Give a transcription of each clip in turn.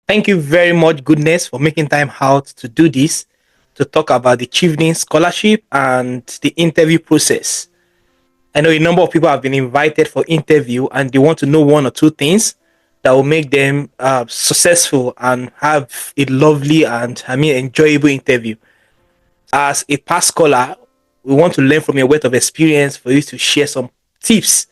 Thank you very much, Goodness, for making time out to do this, to talk about the Chevening Scholarship and the interview process. I know a number of people have been invited for interview and they want to know one or two things that will make them successful and have a lovely and enjoyable interview. As a past scholar, we want to learn from your wealth of experience for you to share some tips.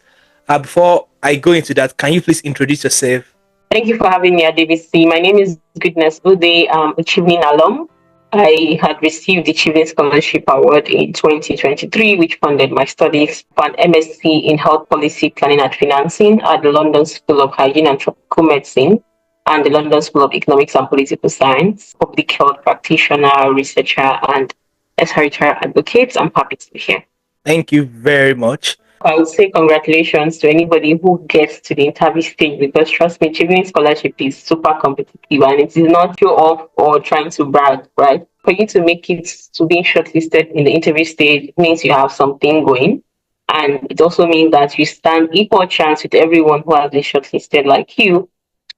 Before I go into that, can you please introduce yourself? Thank you for having me at DVC. My name is Goodness Odey, a Chevening alum. I had received the Chevening Scholarship Award in 2023, which funded my studies for an MSc in Health Policy Planning and Financing at the London School of Hygiene and Tropical Medicine and the London School of Economics and Political Science, public health practitioner, researcher, and ex-retired advocate. I'm happy to be here. Thank you very much. I would say congratulations to anybody who gets to the interview stage because trust me, Chevening Scholarship is super competitive and it is not show off or trying to brag, right? For you to make it to being shortlisted in the interview stage means you have something going. And it also means that you stand equal chance with everyone who has been shortlisted like you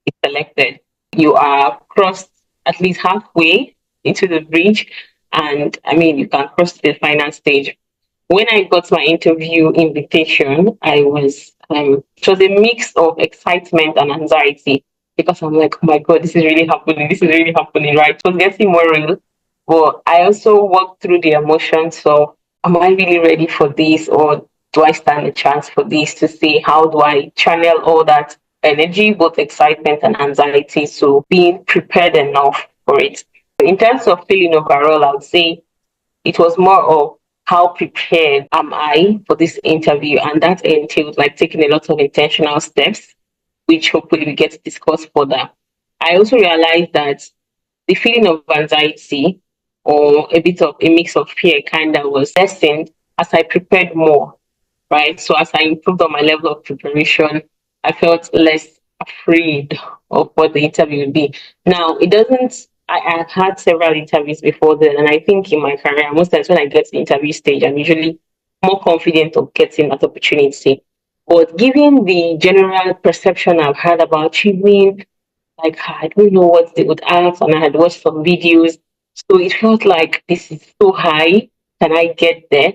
is selected. You are crossed at least halfway into the bridge and you can cross to the final stage. When I got my interview invitation, it was a mix of excitement and anxiety because I'm like, oh my God, this is really happening. This is really happening, right? It was getting more real. But I also walked through the emotions of, am I really ready for this? Or do I stand a chance for this to see how do I channel all that energy, both excitement and anxiety, so being prepared enough for it. In terms of feeling overall, I would say it was more of how prepared am I for this interview? And that entails like taking a lot of intentional steps, which hopefully we get to discuss further. I also realized that the feeling of anxiety or a bit of a mix of fear kind of was lessened as I prepared more, right? So as I improved on my level of preparation, I felt less afraid of what the interview would be. Now, it doesn't, I've had several interviews before then, and I think in my career, most times when I get to the interview stage, I'm usually more confident of getting that opportunity. But given the general perception I've had about achieving, like I don't know what they would ask, and I had watched some videos, so it felt like this is so high. Can I get there?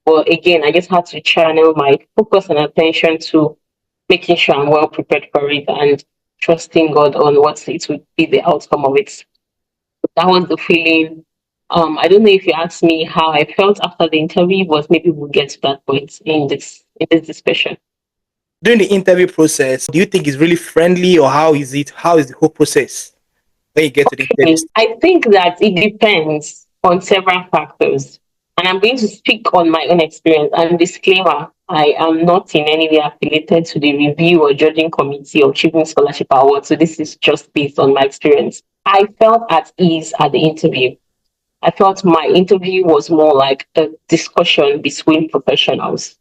But again, I just had to channel my focus and attention to making sure I'm well prepared for it and trusting God on what it would be the outcome of it. That was the feeling. I don't know if you asked me how I felt after the interview, but maybe we'll get to that point in this discussion. During the interview process, do you think it's really friendly or how is it? How is the whole process when you get to the interview? I think that it depends on several factors. And I'm going to speak on my own experience. And disclaimer, I am not in any way affiliated to the review or judging committee of Chevening Scholarship Award. So this is just based on my experience. I felt at ease at the interview. I felt my interview was more like a discussion between professionals.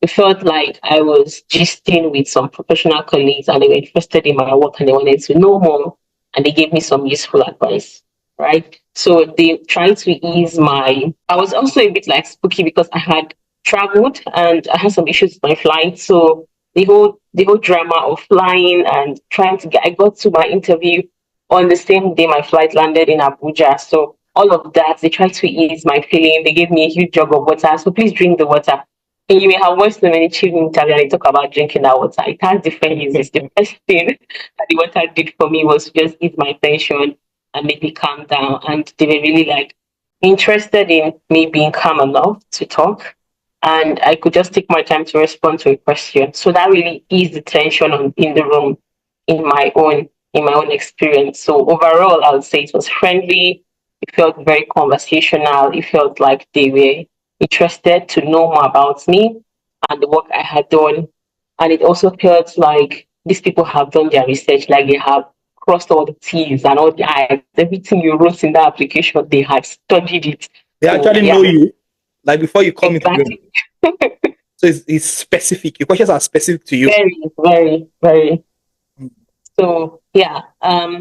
It felt like I was gisting with some professional colleagues and they were interested in my work and they wanted to know more and they gave me some useful advice, right? So they tried to ease my, I was also a bit like spooky because I had traveled and I had some issues with my flight. So the whole drama of flying and trying to get, I got to my interview on the same day my flight landed in Abuja. So all of that, they tried to ease my feeling. They gave me a huge jug of water. So please drink the water. And you may have watched so many children interview and they talk about drinking that water. It has different uses. The best thing that the water did for me was just ease my tension and make me calm down. And they were really like interested in me being calm enough to talk. And I could just take my time to respond to a question. So that really eased the tension in the room in my own experience. So overall, I would say it was friendly. It felt very conversational. It felt like they were interested to know more about me and the work I had done. And it also felt like these people have done their research, like they have crossed all the T's and all the I's. Everything you wrote in that application, they had studied it. They So actually yeah, know you, like before you come into them. exactly. So it's specific. Your questions are specific to you. Very, very, very. So yeah,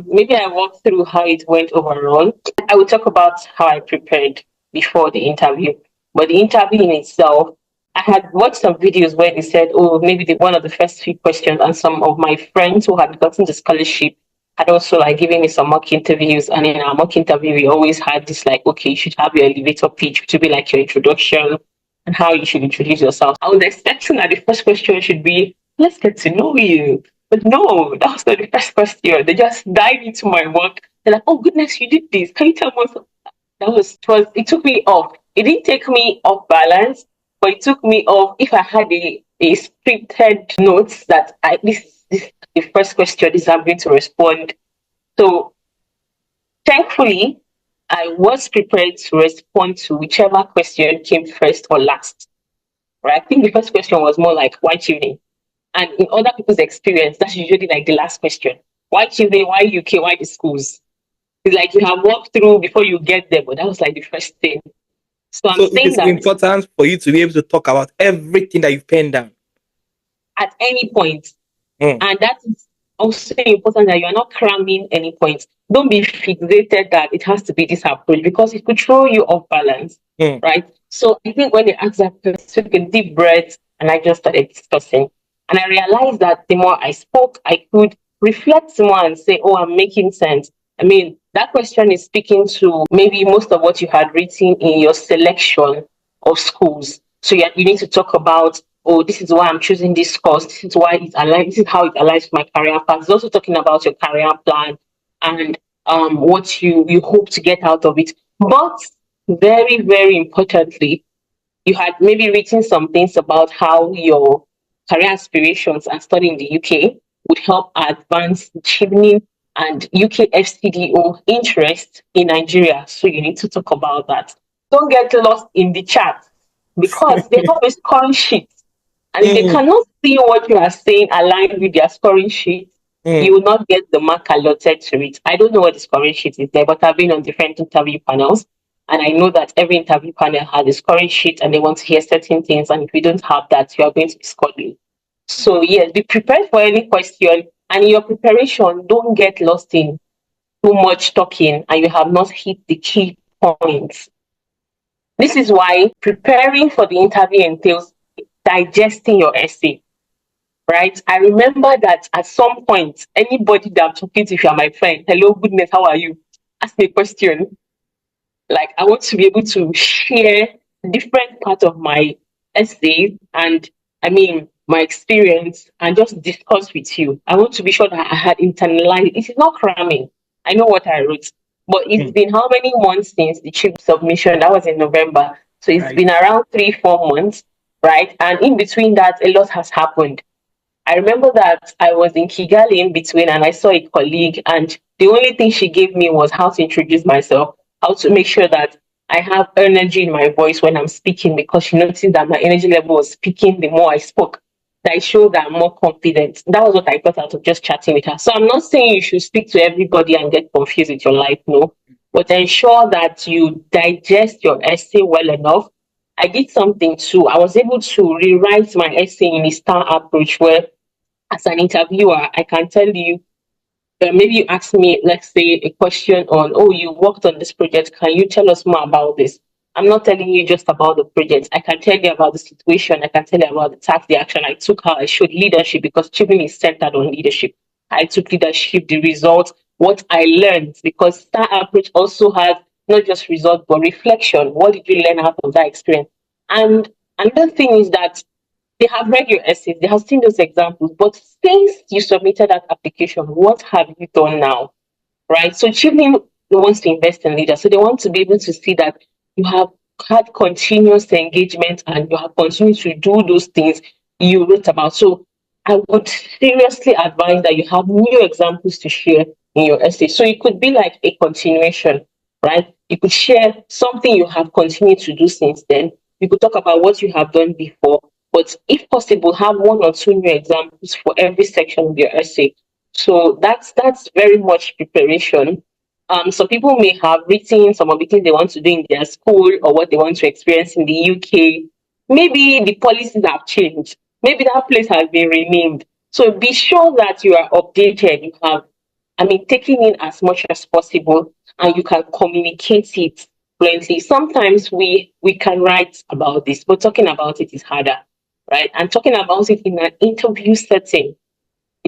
maybe I walk through how it went overall. I will talk about how I prepared before the interview. But the interview in itself, I had watched some videos where they said, oh, maybe one of the first few questions, and some of my friends who had gotten the scholarship had also like given me some mock interviews. And in our mock interview, we always had this like, okay, you should have your elevator pitch to be like your introduction and how you should introduce yourself. I was expecting that the first question should be, let's get to know you. But no, that was not the first question. They just dived into my work. They're like, oh goodness, you did this. Can you tell me what it took me off. It didn't take me off balance, but it took me off if I had a scripted notes that this the first question is I'm going to respond. So thankfully I was prepared to respond to whichever question came first or last. Right? I think the first question was more like why tuning? And in other people's experience, that's usually like the last question. Why tuning? Why UK? Why the schools? It's like you have walked through before you get there, but that was like the first thing. So I'm So it saying is that important for you to be able to talk about everything that you've penned down. at any point, Mm, and that is also important that you are not cramming any points. Don't be fixated that it has to be this approach because it could throw you off balance, mm, right? So I think when they asked that question, I took a deep breath and I just started discussing. And I realized that the more I spoke, I could reflect more and say, oh, I'm making sense. I mean, that question is speaking to maybe most of what you had written in your selection of schools. So you need to talk about, oh, this is why I'm choosing this course. This is why it aligns. This is how it aligns with my career path. It's also talking about your career plan and what you hope to get out of it. But very, very importantly, you had maybe written some things about how your career aspirations and studying in the UK would help advance Chevening and UK FCDO interest in Nigeria. So you need to talk about that. Don't get lost in the chat because they have a scoring sheet. And if they mm, cannot see what you are saying aligned with their scoring sheet, you mm. will not get the mark allotted to it. I don't know what the scoring sheet is there, but I've been on different interview panels. And I know that every interview panel has a scoring sheet and they want to hear certain things. And if we don't have that, you are going to be scored. So, yes, be prepared for any question. And in your preparation, don't get lost in too much talking and you have not hit the key points. This is why preparing for the interview entails digesting your essay, right? I remember that at some point, anybody that I'm talking to, if you're my friend, hello, goodness, how are you? Ask me a question. Like, I want to be able to share different parts of my essay and, I mean, my experience and just discuss with you. I want to be sure that I had internalized. It is not cramming. I know what I wrote, but it's Mm. been how many months since the chief submission? That was in November. So it's Right. been around 3, 4 months, right? And in between that, a lot has happened. I remember that I was in Kigali in between and I saw a colleague, and the only thing she gave me was how to introduce myself, how to make sure that I have energy in my voice when I'm speaking because she noticed that my energy level was peaking the more I spoke. That I showed that I'm more confident. That was what I got out of just chatting with her. So I'm not saying you should speak to everybody and get confused with your life, no. But ensure that you digest your essay well enough. I did something too. I was able to rewrite my essay in a star approach where as an interviewer, I can tell you, maybe you ask me, let's say, a question on, oh, you worked on this project. Can you tell us more about this? I'm not telling you just about the project. I can tell you about the situation. I can tell you about the task, the action I took, how I showed leadership because achievement is centered on leadership. I took leadership, the results, what I learned, because STAR approach also has not just results, but reflection. What did you learn out of that experience? And another thing is that they have read your essays, they have seen those examples, but since you submitted that application, what have you done now? Right? So Chevening wants to invest in leaders. So they want to be able to see that you have had continuous engagement and you have continued to do those things you wrote about. So I would seriously advise that you have new examples to share in your essay. So it could be like a continuation, right? You could share something you have continued to do since then. You could talk about what you have done before, but if possible, have one or two new examples for every section of your essay. So that's very much preparation. Some people may have written some of the things they want to do in their school or what they want to experience in the UK. Maybe the policies have changed. Maybe that place has been renamed. So be sure that you are updated. You have, I mean, taking in as much as possible and you can communicate it fluently. Sometimes we can write about this, but talking about it is harder, right? And talking about it in an interview setting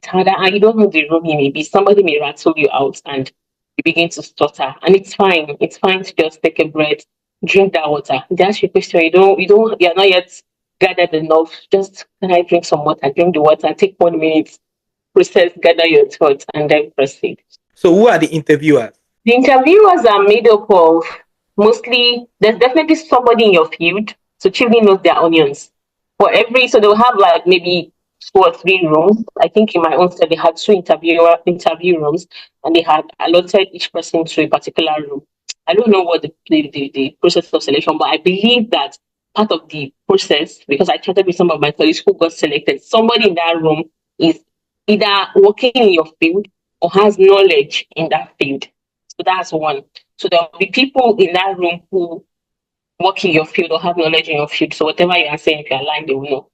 it's harder, and you don't know the room you may be. Somebody may rattle you out and you begin to stutter. And it's fine. It's fine to just take a breath, drink that water. They ask you a question, you're not yet gathered enough. Just, can I drink some water? Drink the water, take 1 minute, process, gather your thoughts, and then proceed. So who are the interviewers? The interviewers are made up of mostly, there's definitely somebody in your field. So Chevening knows their onions. So they'll have like maybe 2 or 3 rooms. I think in my own study, they had two interview rooms, and they had allotted each person to a particular room. I don't know what the process of selection, but I believe that part of the process, because I chatted with some of my colleagues who got selected, somebody in that room is either working in your field or has knowledge in that field. So that's one. So there'll be people in that room who work in your field or have knowledge in your field. So whatever you are saying, if you're lying, they will know.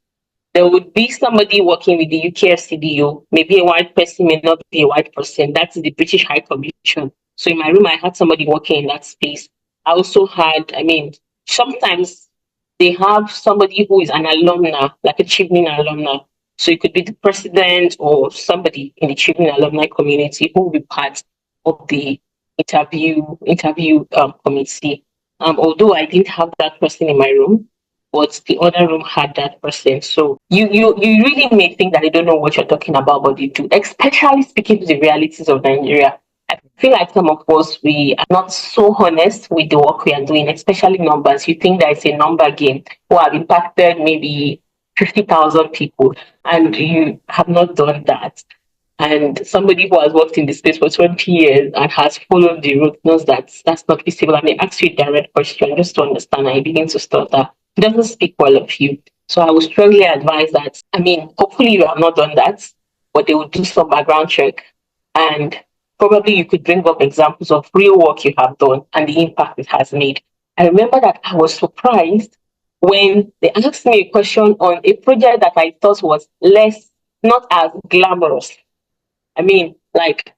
There would be somebody working with the UKFCDO, maybe a white person, may not be a white person. That's the British High Commission. So in my room, I had somebody working in that space. I also had, sometimes they have somebody who is an alumna, like a Chevening alumna. So it could be the president or somebody in the Chevening alumni community who will be part of the interview committee. Although I didn't have that person in my room, but the other room had that person. So you really may think that they don't know what you're talking about, but they do. Especially speaking to the realities of Nigeria. I feel like some of us, we are not so honest with the work we are doing, especially numbers. You think that it's a number game who have impacted maybe 50,000 people, and you have not done that. And somebody who has worked in the space for 20 years and has followed the route knows that that's not feasible. I mean, ask you a direct question just to understand, and you begin to stutter. It doesn't speak well of you. So I would strongly advise that. I mean, hopefully you have not done that, but they will do some background check, and probably you could bring up examples of real work you have done and the impact it has made. I remember that I was surprised when they asked me a question on a project that I thought was not as glamorous. I mean, like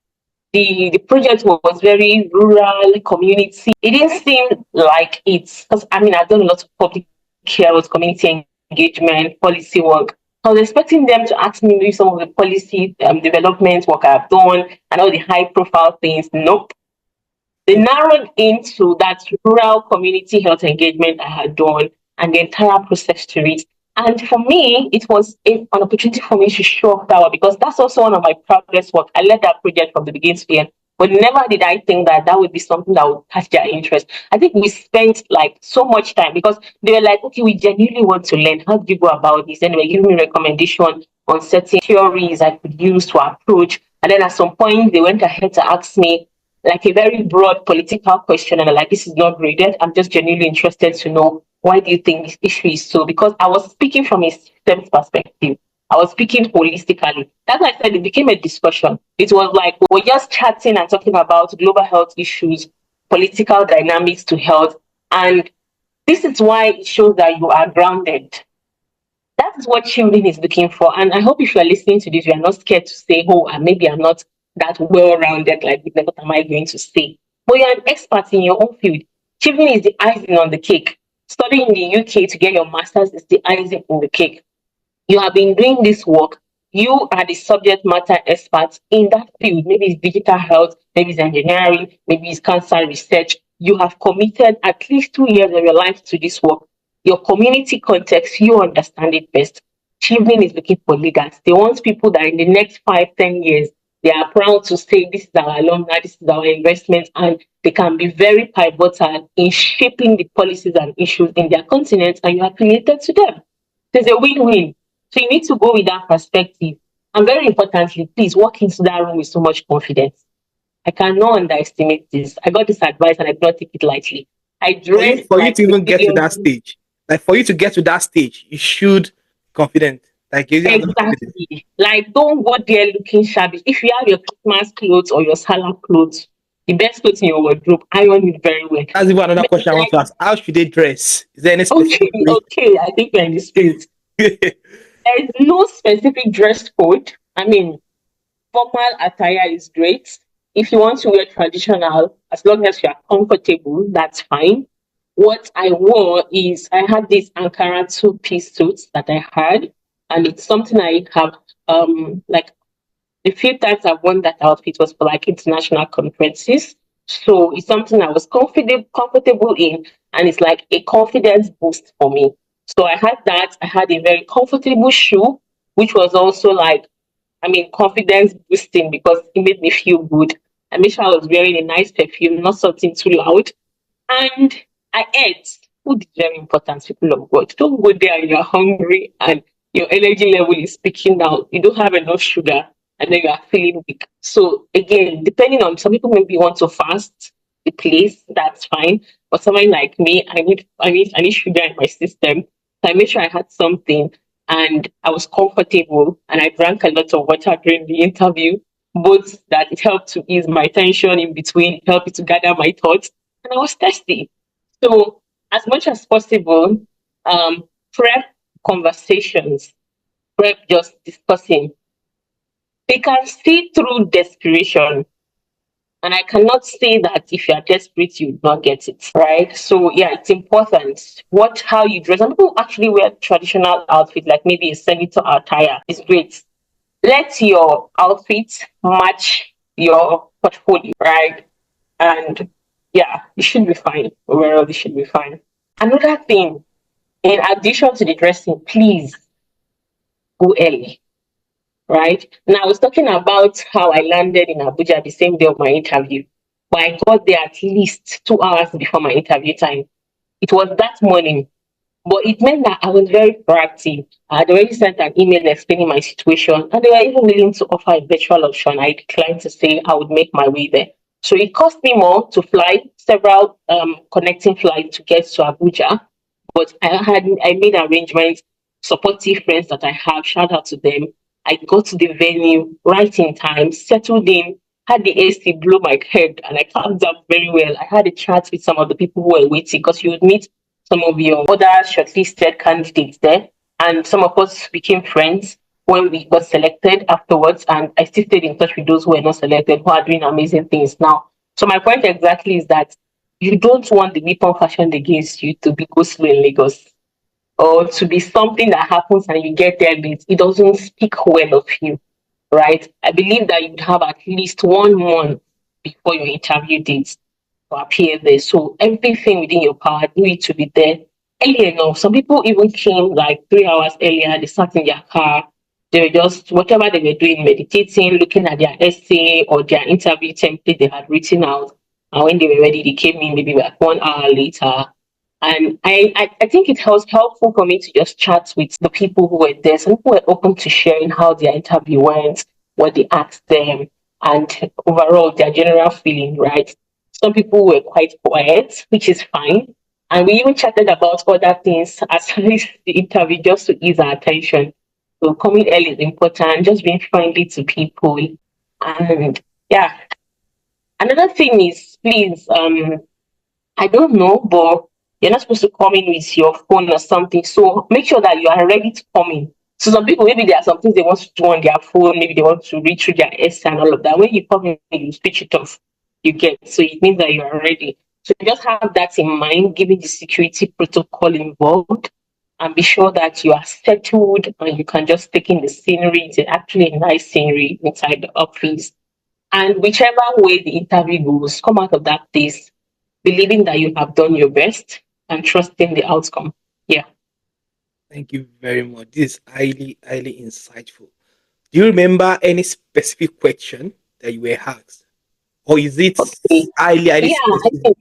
the project was very rural community. It didn't seem like it's because I've done a lot of public care, community engagement, policy work. I was expecting them to ask me maybe some of the policy development work I've done and all the high profile things. Nope. They narrowed into that rural community health engagement I had done and the entire process to it. And for me, it was an opportunity for me to show off power because that's also one of my proudest work. I led that project from the beginning to the end. But never did I think that that would be something that would catch their interest. I think we spent like so much time because they were like, okay, we genuinely want to learn. How do you go about this? Anyway, give me recommendation on certain theories I could use to approach. And then at some point, they went ahead to ask me like a very broad political question, and I'm like, this is not graded. I'm just genuinely interested to know why do you think this issue is so? Because I was speaking from a systems perspective. I was speaking holistically. That's why I said it became a discussion. It was like we're just chatting and talking about global health issues, political dynamics to health. And this is why it shows that you are grounded. That is what Chevening is looking for. And I hope if you are listening to this, you are not scared to say, oh, maybe I'm not that well rounded, like, what am I going to say? But you're an expert in your own field. Chevening is the icing on the cake. Studying in the UK to get your master's is the icing on the cake. You have been doing this work. You are the subject matter expert in that field. Maybe it's digital health, maybe it's engineering, maybe it's cancer research. You have committed at least 2 years of your life to this work. Your community context, you understand it best. Chevening is looking for leaders. They want people that in the next 5, 10 years, they are proud to say this is our alumni, this is our investment, and they can be very pivotal in shaping the policies and issues in their continent, and you are related to them. There's a win-win. So you need to go with that perspective. And very importantly, please walk into that room with so much confidence. I cannot underestimate this. I got this advice and I do not take it lightly. I dressed For you like to a even get to that million. stage, like for you to get to that stage, you should be confident. Like you have the confidence. Exactly. Like, don't go there looking shabby. If you have your Christmas clothes or your Salah clothes, the best clothes in your wardrobe, iron it very well. That's even another question I want Like, to ask. How should they dress? Is there any okay, specific way? okay, I think we're in the spirit. There is no specific dress code. I mean, formal attire is great. If you want to wear traditional, as long as you are comfortable, that's fine. What I wore is I had this Ankara two-piece suit that I had, and it's something I have like The few times I've worn that outfit was for like international conferences. So it's something I was comfortable in, and it's like a confidence boost for me. So I had that. I had a very comfortable shoe, which was also like, confidence boosting because it made me feel good. I made sure I was wearing a nice perfume, not something too loud. And I ate. Food is very important, people of God. Don't go there and you're hungry and your energy level is peaking down. You don't have enough sugar and then you are feeling weak. So again, depending on some people maybe want to fast the place, that's fine. But someone like me, I need sugar in my system. So I made sure I had something and I was comfortable and I drank a lot of water during the interview. Both that it helped to ease my tension in between, it helped me to gather my thoughts and I was thirsty. So, as much as possible, prep conversations, prep just discussing. They can see through desperation. And I cannot say that if you are desperate, you would not get it, right? So yeah, it's important. What how you dress. Some people actually wear traditional outfit, like maybe a senator attire. It's great. Let your outfit match your portfolio, right? And yeah, it should be fine. Overall, it should be fine. Another thing, in addition to the dressing, please go early, right? Now, I was talking about how I landed in Abuja the same day of my interview, but I got there at least 2 hours before my interview time. It was that morning, but it meant that I was very proactive. I had already sent an email explaining my situation, and they were even willing to offer a virtual option. I declined to say I would make my way there. So it cost me more to fly several connecting flights to get to Abuja, but I made arrangements, supportive friends that I have, shout out to them. I got to the venue right in time, settled in, had the AC blow my head, and I calmed down very well. I had a chat with some of the people who were waiting because you would meet some of your other shortlisted candidates there, and some of us became friends when we got selected afterwards. And I still stayed in touch with those who were not selected, who are doing amazing things now. So my point exactly is that you don't want the weapon fashioned against you to be go slow in Lagos or to be something that happens and you get there late. It doesn't speak well of you, right? I believe that you would have at least 1 month before your interview date to appear there. So everything within your power, do it to be there early enough. Some people even came like 3 hours earlier. They sat in their car. They were just whatever they were doing, meditating, looking at their essay or their interview template they had written out. And when they were ready, they came in maybe like 1 hour later. And I think it was helpful for me to just chat with the people who were there. Some people were open to sharing how their interview went, what they asked them, and overall their general feeling, right? Some people were quite quiet, which is fine. And we even chatted about other things as the interview just to ease our attention. So coming early is important, just being friendly to people. And yeah, another thing is please I don't know, but you're not supposed to come in with your phone or something. So make sure that you are ready to come in. So some people, maybe there are some things they want to do on their phone, maybe they want to read through their essay and all of that. When you come in, you switch it off. You get so it means that you are ready. So just have that in mind, given the security protocol involved, and be sure that you are settled and you can just take in the scenery. It's actually a nice scenery inside the office. And whichever way the interview goes, come out of that place believing that you have done your best and trusting the outcome. Yeah. Thank you very much. This is highly, highly insightful. Do you remember any specific question that you were asked? Or is it Okay. highly, highly Yeah, I specific think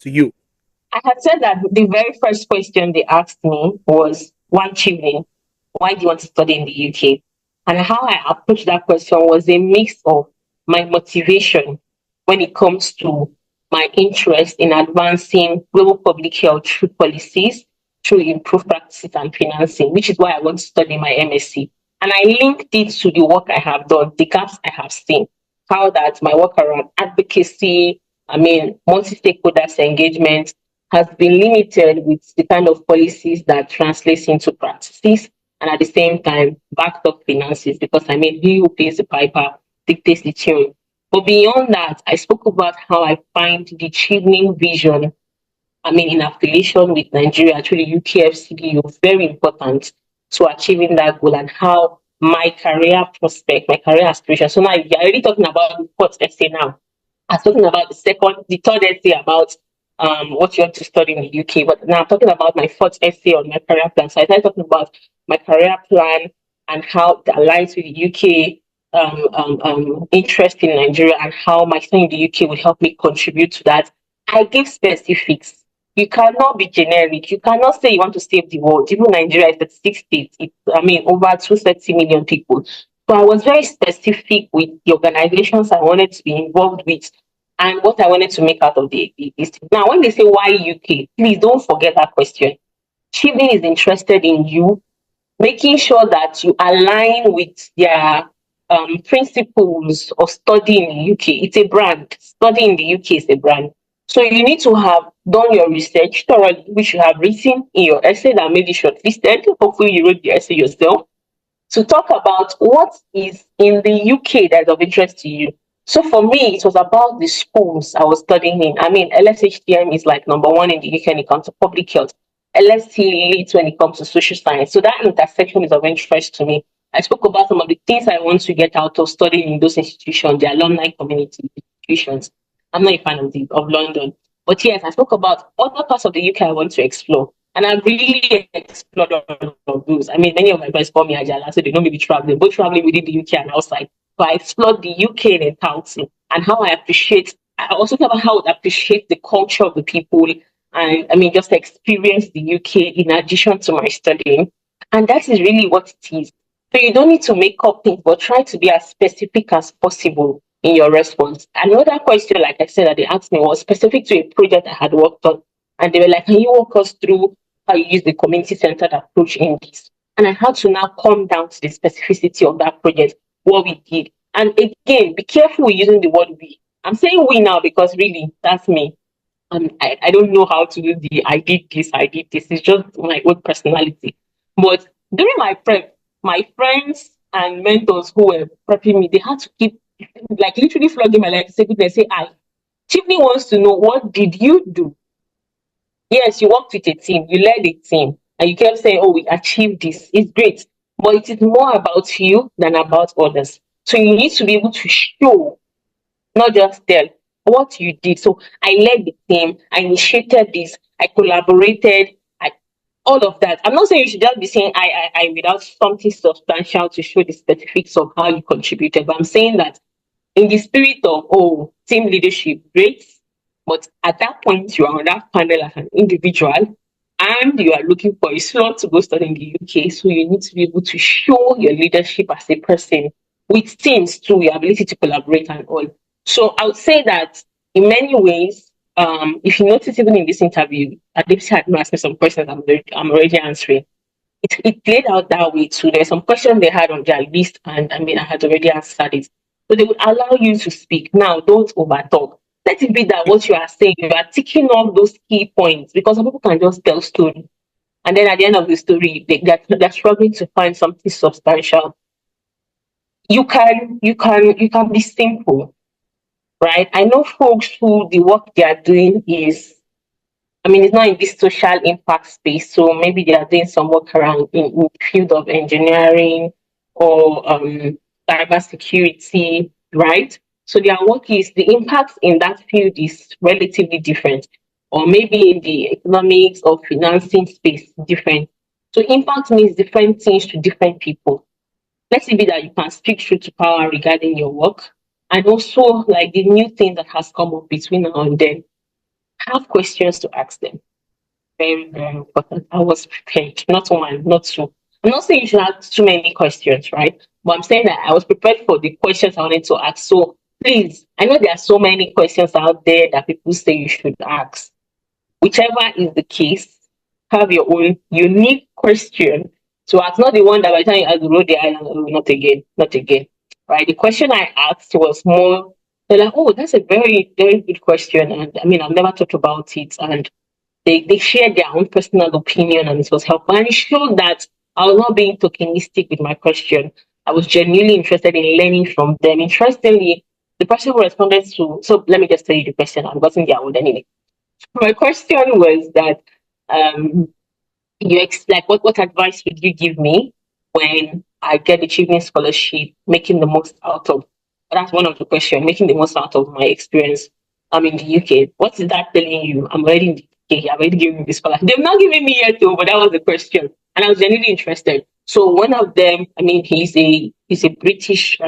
to you? I had said that the very first question they asked me was one Chevening, why do you want to study in the UK? And how I approached that question was a mix of my motivation when it comes to my interest in advancing global public health through policies, through improved practices and financing, which is why I want to study my MSc. And I linked it to the work I have done, the gaps I have seen, how that my work around advocacy, multi-stakeholders engagement has been limited with the kind of policies that translates into practices and at the same time backed up finances because he who pays the piper dictates the tune. But beyond that, I spoke about how I find the Chevening vision, in affiliation with Nigeria, actually UKFCDU, very important to achieving that goal and how my career prospect, my career aspiration. So now you're already talking about the fourth essay now. I was talking about the third essay about what you want to study in the UK, but now I'm talking about my fourth essay on my career plan. So I started talking about my career plan and how that aligns with the UK interest in Nigeria and how my stay in the UK would help me contribute to that. I gave specifics. You cannot be generic. You cannot say you want to save the world. Even Nigeria is 36 states. It's, I mean, over 230 million people. So I was very specific with the organizations I wanted to be involved with and what I wanted to make out of this. Now, when they say why UK, please don't forget that question. Chevening is interested in you, making sure that you align with their principles of studying in the UK. It's a brand. Studying in the UK is a brand. So you need to have done your research thoroughly, which you have written in your essay that may be shortlisted. Hopefully, you wrote the essay yourself to talk about what is in the UK that is of interest to you. So for me, it was about the schools I was studying in. I mean, LSHTM is like number one in the UK when it comes to public health. LST leads when it comes to social science. So that intersection is of interest to me. I spoke about some of the things I want to get out of studying in those institutions, the alumni community institutions. I'm not a fan of London. But yes, I spoke about other parts of the UK I want to explore. And I've really explored all of those. I mean, many of my friends call me Ajala, so they know me be traveling, both traveling within the UK and outside. So I explored the UK in entirety and how I appreciate, I also talk about how I appreciate the culture of the people and I mean, just experience the UK in addition to my studying. And that is really what it is. So you don't need to make up things, but try to be as specific as possible in your response. Another question, like I said, that they asked me was specific to a project I had worked on. And they were like, can you walk us through how you use the community-centered approach in this? And I had to now come down to the specificity of that project, what we did. And again, be careful with using the word we. I'm saying we now because really, that's me. I don't know how to do the I did this, I did this. It's just my own personality. But during my prep, my friends and mentors who were prepping me, they had to keep like literally flogging my leg to say, goodness, say I. Chiefly wants to know what did you do? Yes, you worked with a team, you led a team, and you kept saying, oh, we achieved this. It's great. But it is more about you than about others. So you need to be able to show, not just tell what you did. So I led the team, I initiated this, I collaborated, all of that. I'm not saying you should just be saying I without something substantial to show the specifics of how you contributed, but I'm saying that in the spirit of oh team leadership, great. But at that point, you are on that panel as an individual and you are looking for a slot to go study in the UK. So you need to be able to show your leadership as a person with teams too, your ability to collaborate and all. So I would say that in many ways, if you notice even in this interview, Adipsi had asked me some questions I'm already answering. It played out that way too. There's some questions they had on their list, and I mean, I had already answered it. So they would allow you to speak. Now, don't overtalk. Let it be that what you are saying, you are ticking off those key points because some people can just tell story. And then at the end of the story, they're struggling to find something substantial. You can be simple, right? I know folks who the work they are doing is I mean, it's not in this social impact space, so maybe they are doing some work around in the field of engineering or cyber security, right? So their work is the impact in that field is relatively different, or maybe in the economics or financing space different. So impact means different things to different people. Let it be that you can speak truth to power regarding your work, and also like the new thing that has come up between now and then. Have questions to ask them very, very important. I was prepared, not one, not two. I'm not saying you should ask too many questions, right? But I'm saying that I was prepared for the questions I wanted to ask. So please, I know there are so many questions out there that people say you should ask. Whichever is the case, have your own unique question to ask, not the one that by the time you ask the road the island, oh, not again, not again. Right? The question I asked was more they're like, oh, that's a very, very good question. And I mean, I've never thought about it. And they shared their own personal opinion and it was helpful. And it showed that I was not being tokenistic with my question. I was genuinely interested in learning from them. Interestingly, the person who responded to, so let me just tell you the question. I've gotten their own anyway. My question was that um, like what advice would you give me when I get the Chevening Scholarship, making the most out of. That's one of the questions, making the most out of my experience. I'm in the UK. What is that telling you? I'm already in the UK. I've already given me the scholarship. They've not given me yet, though, but that was the question. And I was genuinely interested. So one of them, I mean, he's a British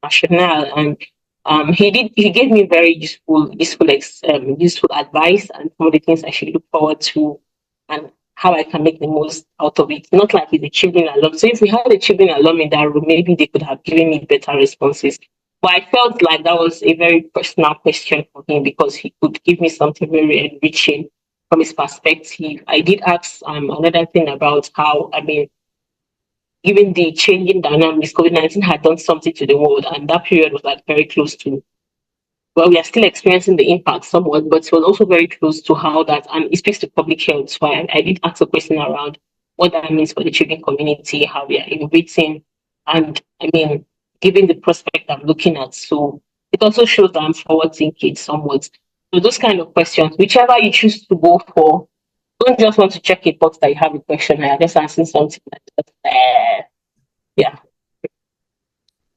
national, and he gave me very useful advice and some of the things I should look forward to, and how I can make the most out of it. Not like he's a children alum. So if we had a children alum in that room, maybe they could have given me better responses. But I felt like that was a very personal question for him because he could give me something very enriching from his perspective. I did ask another thing about how, I mean, given the changing dynamics, COVID-19 had done something to the world, and that period was like very close to, well, we are still experiencing the impact somewhat, but it was also very close to how that, and it speaks to public health. So I did ask a question around what that means for the children community, how we are innovating, and I mean, given the prospect I'm looking at. So it also shows that I'm forward thinking somewhat. So those kind of questions, whichever you choose to go for, don't just want to check a box that you have a question. I just answering something like that. Yeah.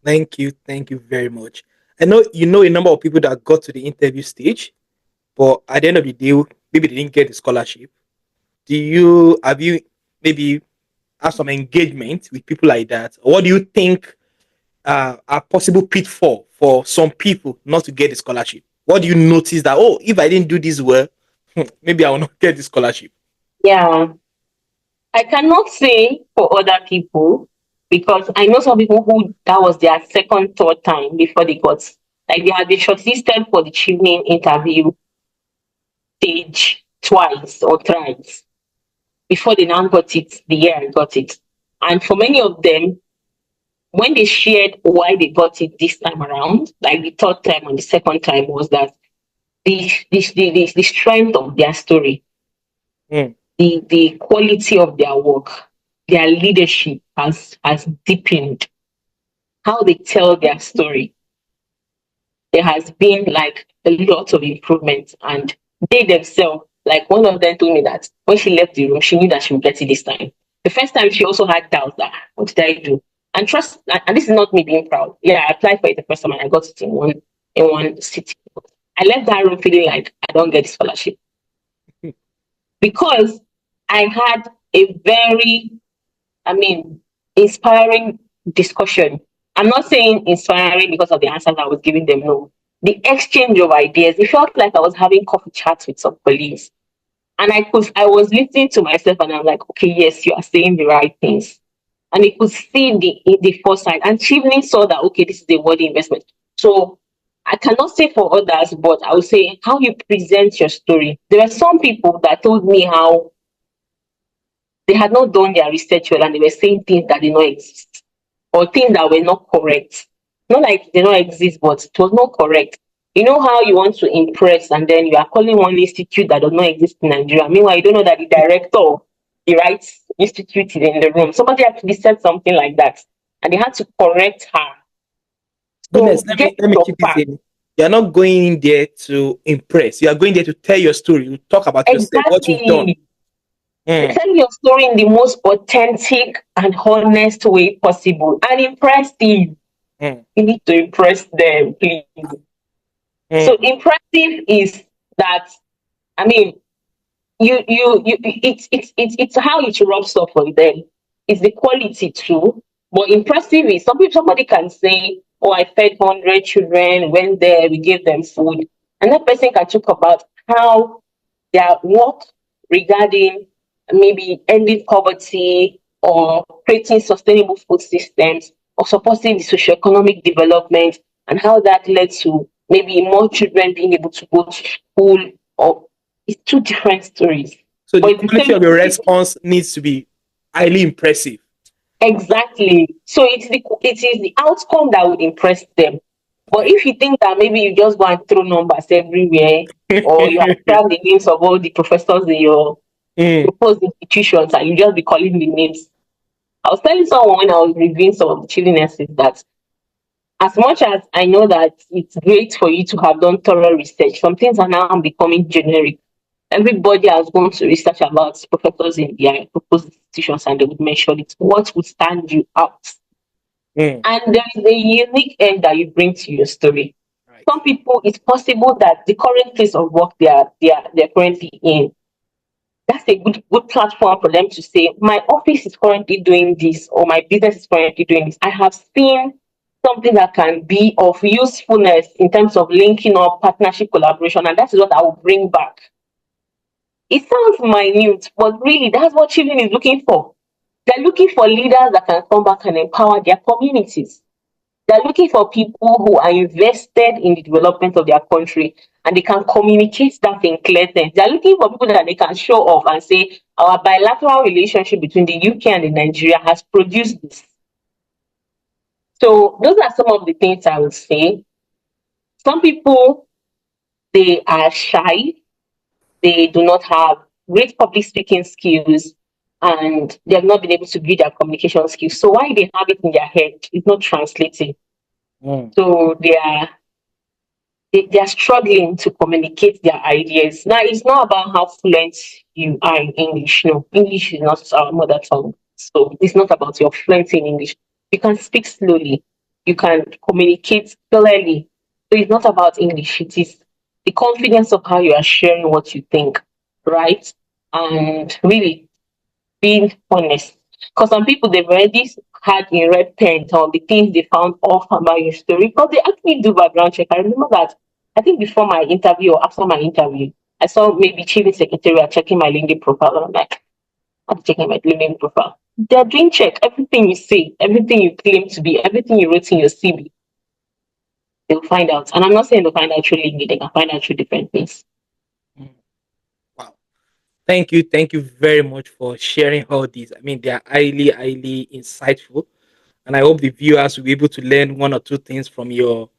Thank you very much. I know you know a number of people that got to the interview stage, but at the end of the day, maybe they didn't get the scholarship. Do you have you maybe have some engagement with people like that? Or what do you think are possible pitfall for some people not to get the scholarship? What do you notice that, oh, if I didn't do this well, maybe I will not get the scholarship? Yeah. I cannot say for other people because I know some people who that was their second, third time before they got, like they had been shortlisted for the Chevening interview stage twice or thrice before they now got it the year I got it. And for many of them, when they shared why they got it this time around, like the third time and the second time, was that the strength of their story, Mm. the quality of their work, their leadership has deepened. How they tell their story, there has been like a lot of improvement, and they themselves, like one of them told me that when she left the room, she knew that she would get it this time. The first time she also had doubts that what did I do? And trust, and this is not me being proud. Yeah, I applied for it the first time and I got it in one city. I left that room feeling like I don't get the scholarship because I had a very, I mean, inspiring discussion. I'm not saying inspiring because of the answers I was giving them, no. The exchange of ideas, it felt like I was having coffee chats with some colleagues. And I was listening to myself and I'm like, okay, yes, you are saying the right things. And I could see the foresight. And Chevening saw that, okay, this is a worthy investment. So I cannot say for others, but I would say how you present your story. There were some people that told me how they had not done their research well and they were saying things that did not exist or things that were not correct. Not like they don't exist, but it was not correct. You know how you want to impress and then you are calling one institute that does not exist in Nigeria. Meanwhile, you don't know that the director of the right institute is in the room. Somebody actually said something like that and they had to correct her. Goodness, So get let me your chip this back. in. You're not going in there to impress. You are going there to tell your story. You talk about yourself, what you've done. Exactly. Mm, Tell your story in the most authentic and honest way possible and impress them. mm, You need to impress them, please. So mm. impressive is that, I mean, it's how it rubs off on them. It's the quality too. But impressive is somebody can say, oh, I fed 100 children, went there, we gave them food. And that person can talk about how their work regarding maybe ending poverty or creating sustainable food systems or supporting the socioeconomic development and how that led to maybe more children being able to go to school, or it's two different stories. So the But it's the quality same of your story. response needs to be highly impressive. Exactly. So it is the outcome that would impress them. But if you think that maybe you just go and throw numbers everywhere, or you have cracked the names of all the professors in your Mm. proposed institutions and you just be calling the names. I was telling someone when I was reviewing some of the children essays that as much as I know that it's great for you to have done thorough research, some things are now becoming generic. Everybody has gone to research about professors in their proposed institutions and they would mention it. What would stand you out? Mm. And there is a unique end that you bring to your story. Right. Some people, it's possible that the current place of work they're currently in, that's a good platform for them to say, my office is currently doing this, or my business is currently doing this. I have seen something that can be of usefulness in terms of linking up partnership collaboration, and that is what I will bring back. It sounds minute, but really that's what Children is looking for. They're looking for leaders that can come back and empower their communities. They're looking for people who are invested in the development of their country and they can communicate that in clear terms. They're looking for people that they can show off and say, our bilateral relationship between the UK and the Nigeria has produced this. So those are some of the things I would say. Some people, they are shy, they do not have great public speaking skills, and they have not been able to build their communication skills. So why they have it in their head, it's not translating. Mm. So they are struggling to communicate their ideas. Now, it's not about how fluent you are in English. No, English is not our mother tongue. So it's not about your fluency in English. You can speak slowly. You can communicate clearly. So it's not about English. It is the confidence of how you are sharing what you think, right? And really being honest. Because some people they've already had in red pen on the things they found off about your story. Because they actually do background check. I remember that I think before my interview or after my interview, I saw maybe chief secretariat checking my LinkedIn profile. And I'm like, I'm checking my LinkedIn profile. They're doing check everything you say, everything you claim to be, everything you wrote in your CV. They'll find out. And I'm not saying they'll find out through LinkedIn, they can find out through different things. Mm. Wow. Thank you. Thank you very much for sharing all these. I mean, they are highly, highly insightful. And I hope the viewers will be able to learn one or two things from your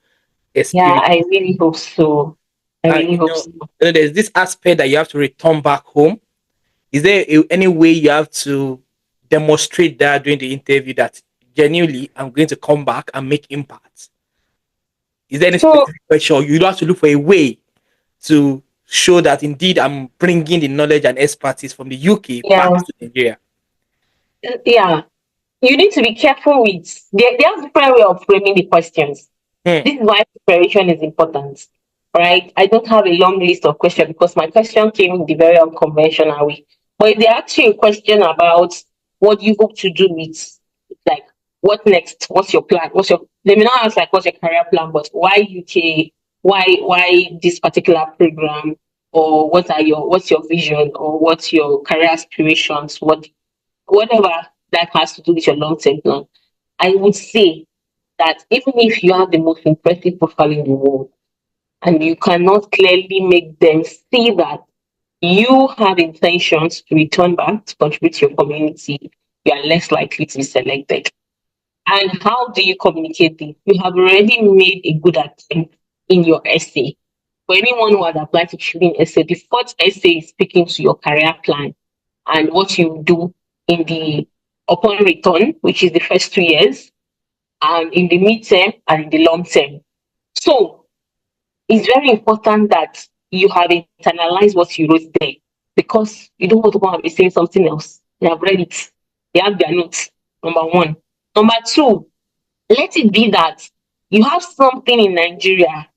Yeah, experience. I really hope so. I And really hope so. there's this aspect that you have to return back home. Is there any way you have to demonstrate that during the interview that genuinely I'm going to come back and make impact? Is there any So specific question? You have to look for a way to show that indeed I'm bringing the knowledge and expertise from the UK back yeah, to Nigeria. yeah. You need to be careful with there's different way of framing the questions. Hmm. This is why preparation is important, right? I don't have a long list of questions because my question came in the very unconventional way. But if they ask you a question about what you hope to do with, like, what next? What's your plan? They may not ask like what's your career plan, but why UK? Why this particular program? Or what's your vision? Or what's your career aspirations? Whatever that has to do with your long-term plan, I would say that even if you have the most impressive profile in the world and you cannot clearly make them see that you have intentions to return back to contribute to your community, you are less likely to be selected. And how do you communicate this? You have already made a good attempt in your essay. For anyone who has applied to Chevening essay, the fourth essay is speaking to your career plan and what you do in the upon return, which is the first 2 years, and in the midterm and in the long term. So it's very important that you have internalized what you wrote there because you don't want to go and be saying something else. They have read it, they have their notes. Number one. Number two, let it be that you have something in Nigeria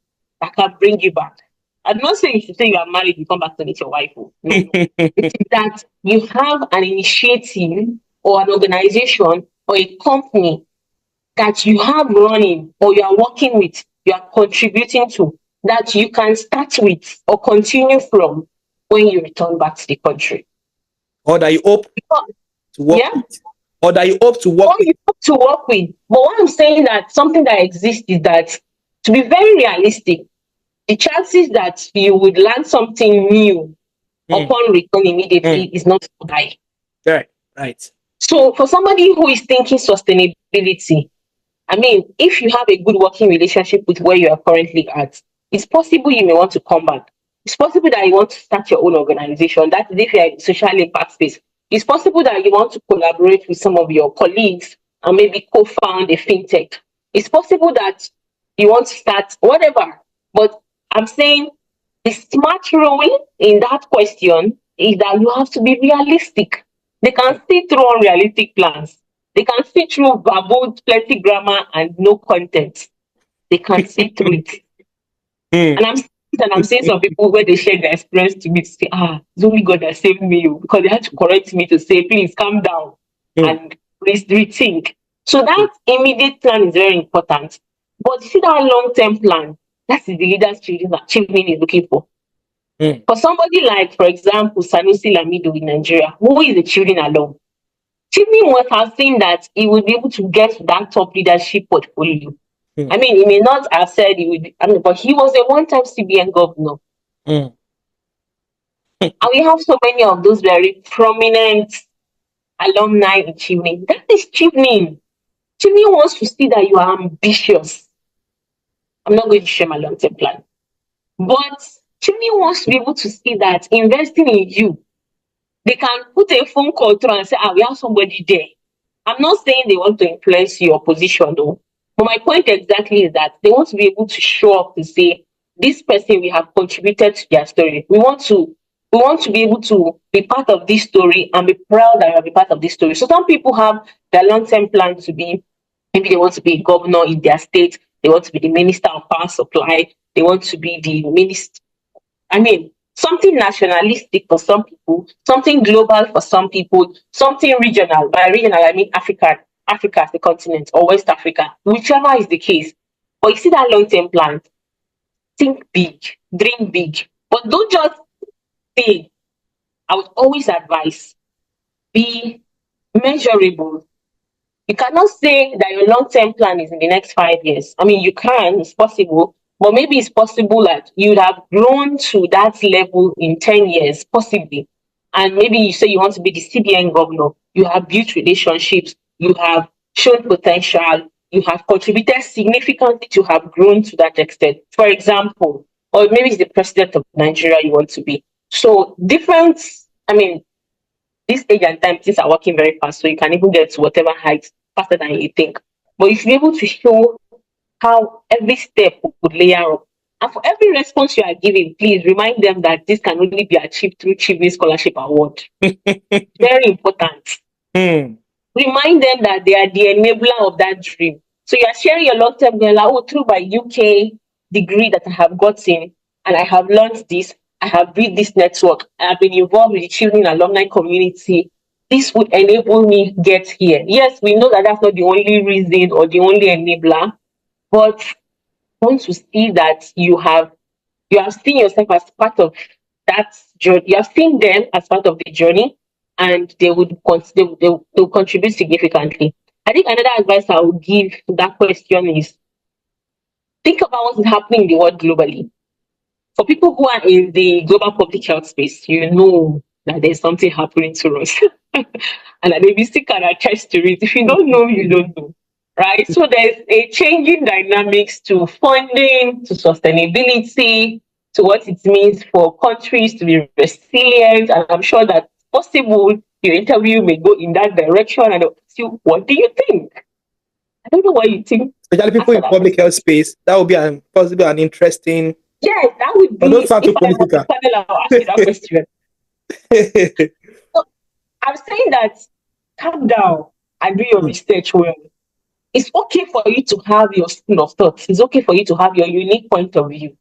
that can bring you back. I'm not saying you should say you are married, you come back to meet your wife. Oh. No. It is that you have an initiative or an organization or a company that you have running or you are working with, you are contributing to, that you can start with or continue from when you return back to the country. Or that you hope to work Yeah? with. Or that you hope to Or work with. you have to work with. But what I'm saying that something that exists is that to be very realistic, the chances that you would learn something new Hmm. upon return Hmm. immediately is not so high. Right. Right. So for somebody who is thinking sustainability, I mean, if you have a good working relationship with where you are currently at, it's possible you may want to come back. It's possible that you want to start your own organization. That is if you're in social impact space. It's possible that you want to collaborate with some of your colleagues and maybe co-found a fintech. It's possible that you want to start whatever. But I'm saying The smart role in that question is that you have to be realistic. They can see through unrealistic plans. They can see through verbal, plenty grammar, and no content. They can see through it. Hmm. And I'm seeing some people where they share their experience to me to say, it's only God that saved me, oh," because they had to correct me to say, please calm down Hmm. and please rethink. So that immediate plan is very important. But you see that long-term plan, that's the leader's achievement is looking for. Hmm. For somebody like, for example, Sanusi Lamido in Nigeria, who is achieving alone, Chevening was have seen that he would be able to get that top leadership portfolio. Hmm. I mean, he may not have said he would, but he was a one-time CBN governor. Hmm. And we have so many of those very prominent alumni in Chevening. That is Chevening. Chevening wants to see that you are ambitious. I'm not going to share my long-term plan. But Chevening wants to be able to see that investing in you, they can put a phone call through and say, we have somebody there. I'm not saying they want to influence your position though. But my point exactly is that they want to be able to show up to say, this person we have contributed to their story. We want to be able to be part of this story and be proud that you'll be part of this story. So some people have their long-term plan to be, maybe they want to be a governor in their state, they want to be the minister of power supply, they want to be the minister. I mean, something nationalistic for some people, something global for some people, something regional. By regional, I mean Africa as a continent or West Africa, whichever is the case. But you see that long-term plan, think big, dream big, but don't just say. I would always advise be measurable. You cannot say that your long-term plan is in the next 5 years. I mean, you can, it's possible, but maybe it's possible that you'd have grown to that level in 10 years, possibly. And maybe you say you want to be the CBN governor. You have built relationships, you have shown potential, you have contributed significantly to have grown to that extent. For example, or maybe it's the president of Nigeria you want to be. So different, I mean, this age and time, things are working very fast, so you can even get to whatever height faster than you think. But you should be able to show how every step would layer up. And for every response you are giving, please remind them that this can only be achieved through Chevening Scholarship Award. Very important. Hmm. Remind them that they are the enabler of that dream. So you are sharing your long-term goal, like, through my UK degree that I have gotten, and I have learned this, I have built this network, I have been involved with the children alumni community. This would enable me get here. Yes, we know that that's not the only reason or the only enabler, but once you see that you have seen yourself as part of that journey, you have seen them as part of the journey, and they will contribute significantly. I think another advice I would give to that question is think about what is happening in the world globally. For people who are in the global public health space, you know that there's something happening to us. And that maybe still can attest to it. If you don't know, you don't know. Right? So there's a changing dynamics to funding, to sustainability, to what it means for countries to be resilient. And I'm sure that possible your interview may go in that direction and I'll ask you, what do you think? I don't know what you think. Especially people After in that public question. health space, that would be possibly an interesting. Yes, that would But don't be, sound if too I was political. a panel, I'll ask you that question. So I'm saying that calm down and do your Hmm. research well. It's okay for you to have your school of thought. It's okay for you to have your unique point of view.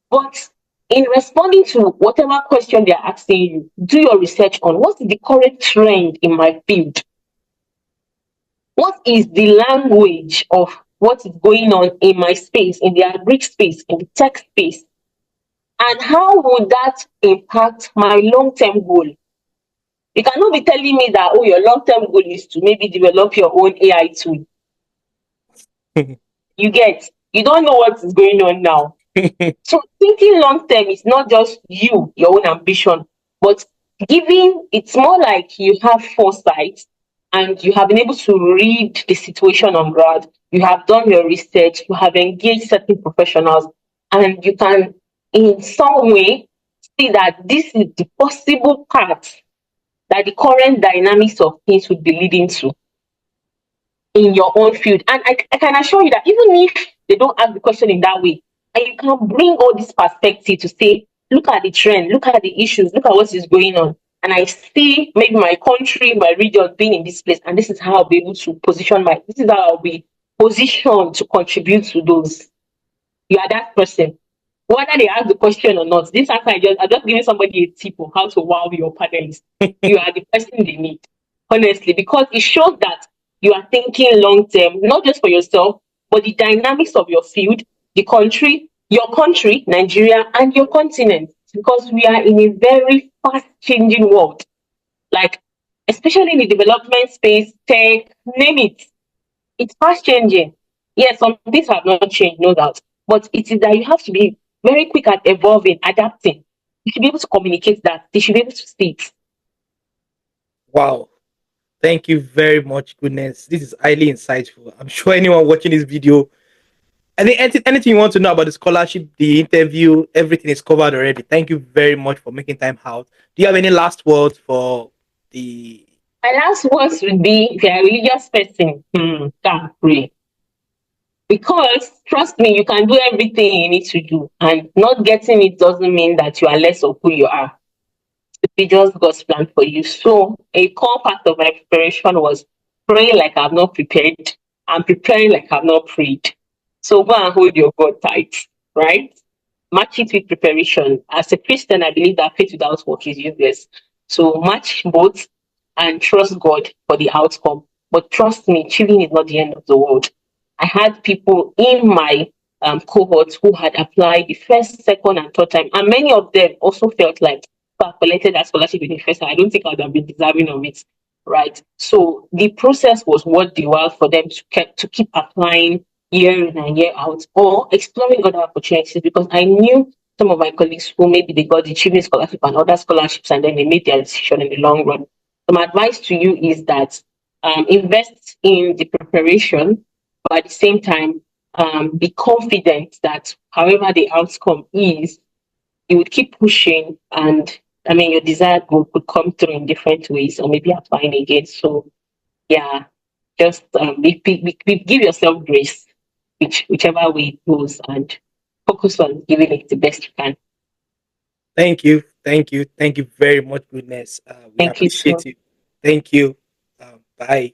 But in responding to whatever question they're asking you, do your research on what is the current trend in my field. What is the language of what is going on in my space, in the agri space, in the tech space? And how would that impact my long-term goal? You cannot be telling me that, your long-term goal is to maybe develop your own AI tool. You don't know what is going on now. So thinking long term is not just your own ambition, but giving it's more like you have foresight and you have been able to read the situation on ground. You have done your research, you have engaged certain professionals, and you can, in some way, see that this is the possible path that the current dynamics of things would be leading to in your own field. And I can assure you that even if they don't ask the question in that way, and you can bring all this perspective to say, look at the trend, look at the issues, look at what is going on. And I see maybe my country, my region being in this place, and this is how I'll be able to position this is how I'll be positioned to contribute to those. You are that person. Whether they ask the question or not, this answer I just giving somebody a tip of how to wow your panelists. You are the person they need, honestly, because it shows that you are thinking long term, not just for yourself, but the dynamics of your field, your country, Nigeria, and your continent. Because we are in a very fast changing world, like especially in the development space, tech, name it, it's fast changing. Yes, some things have not changed, no doubt. But it is that you have to be very quick at evolving, adapting. You should be able to communicate that. They should be able to see it. Wow. Thank you very much, Goodness. This is highly insightful. I'm sure anyone watching this video, I think anything you want to know about the scholarship, the interview, everything is covered already. Thank you very much for making time out. Do you have any last words for the? My last words would be if you're a religious person, can pray. Because trust me, you can do everything you need to do. And not getting it doesn't mean that you are less of who you are. It's just God's plan for you. So a core part of my preparation was praying like I'm not prepared and preparing like I'm not prayed. So go and hold your God tight, right? Match it with preparation. As a Christian, I believe that faith without work is useless. So match both and trust God for the outcome. But trust me, cheating is not the end of the world. I had people in my cohort who had applied the first, second, and third time, and many of them also felt like, if I collected that scholarship in the first time, I don't think I would have been deserving of it, right? So the process was worth the while for them to keep applying year in and year out or exploring other opportunities, because I knew some of my colleagues who maybe they got the Chevening Scholarship and other scholarships and then they made their decision in the long run. So my advice to you is that invest in the preparation, but at the same time, be confident that however the outcome is, you would keep pushing, and I mean your desired goal could come through in different ways or maybe applying again. So yeah, just give yourself grace, whichever way it goes, and focus on giving it the best you can. Thank you very much, Goodness. We Thank you so appreciate you. Thank you. Bye.